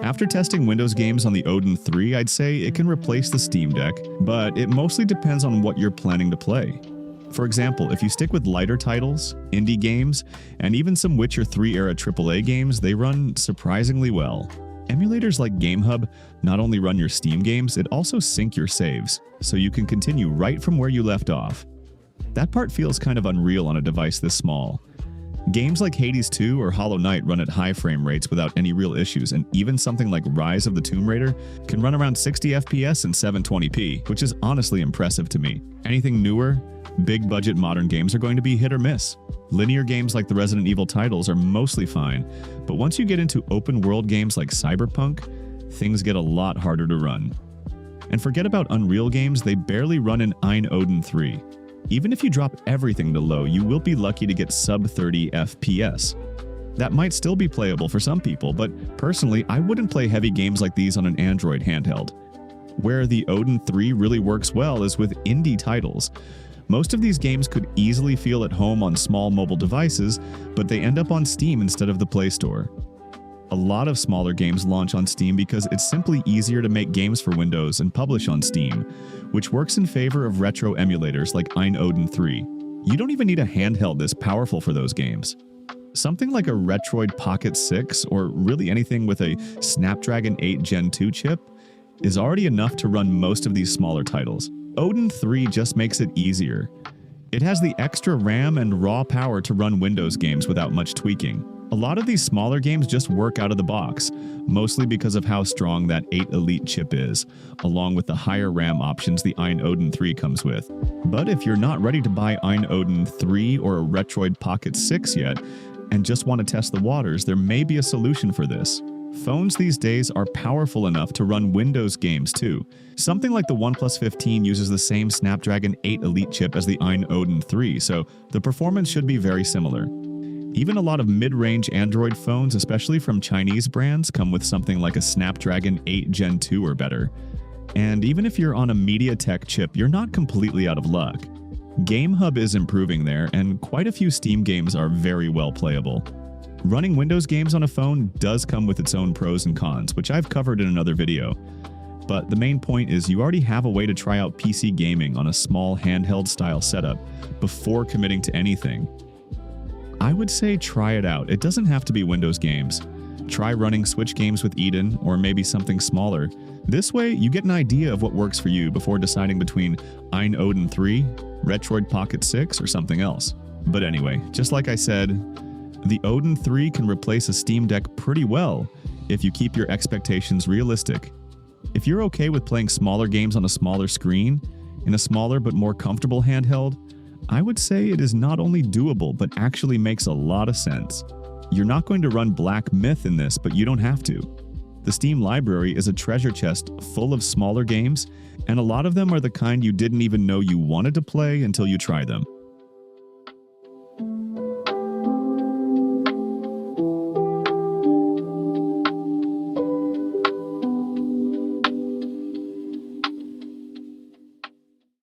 After testing Windows games on the Odin 3, I'd say it can replace the Steam Deck, but it mostly depends on what you're planning to play. For example, if you stick with lighter titles, indie games, and even some Witcher 3 era AAA games, they run surprisingly well. Emulators like GameHub not only run your Steam games, it also sync your saves, so you can continue right from where you left off. That part feels kind of unreal on a device this small. Games like Hades 2 or Hollow Knight run at high frame rates without any real issues, and even something like Rise of the Tomb Raider can run around 60 FPS and 720p, which is honestly impressive to me. Anything newer, big budget modern games are going to be hit or miss. Linear games like the Resident Evil titles are mostly fine, but once you get into open world games like Cyberpunk, things get a lot harder to run. And forget about Unreal games, they barely run in Ayn Odin 3. Even if you drop everything to low, you will be lucky to get sub 30 FPS. That might still be playable for some people, but personally, I wouldn't play heavy games like these on an Android handheld. Where the Odin 3 really works well is with indie titles. Most of these games could easily feel at home on small mobile devices, but they end up on Steam instead of the Play Store. A lot of smaller games launch on Steam because it's simply easier to make games for Windows and publish on Steam, which works in favor of retro emulators like Ayn Odin 3. You don't even need a handheld this powerful for those games. Something like a Retroid Pocket 6 or really anything with a Snapdragon 8 Gen 2 chip is already enough to run most of these smaller titles. Odin 3 just makes it easier. It has the extra RAM and raw power to run Windows games without much tweaking. A lot of these smaller games just work out of the box, mostly because of how strong that 8 Elite chip is, along with the higher RAM options the Ayn Odin 3 comes with. But if you're not ready to buy Ayn Odin 3 or a Retroid Pocket 6 yet, and just want to test the waters, there may be a solution for this. Phones these days are powerful enough to run Windows games too. Something like the OnePlus 15 uses the same Snapdragon 8 Elite chip as the Ayn Odin 3, so the performance should be very similar. Even a lot of mid-range Android phones, especially from Chinese brands, come with something like a Snapdragon 8 Gen 2 or better. And even if you're on a MediaTek chip, you're not completely out of luck. GameHub is improving there, and quite a few Steam games are very well playable. Running Windows games on a phone does come with its own pros and cons, which I've covered in another video. But the main point is you already have a way to try out PC gaming on a small handheld style setup before committing to anything. I would say try it out. It doesn't have to be Windows games. Try running Switch games with Eden or maybe something smaller. This way, you get an idea of what works for you before deciding between Ayn Odin 3, Retroid Pocket 6, or something else. But anyway, just like I said, the Odin 3 can replace a Steam Deck pretty well if you keep your expectations realistic. If you're okay with playing smaller games on a smaller screen, in a smaller but more comfortable handheld, I would say it is not only doable, but actually makes a lot of sense. You're not going to run Black Myth in this, but you don't have to. The Steam library is a treasure chest full of smaller games, and a lot of them are the kind you didn't even know you wanted to play until you try them.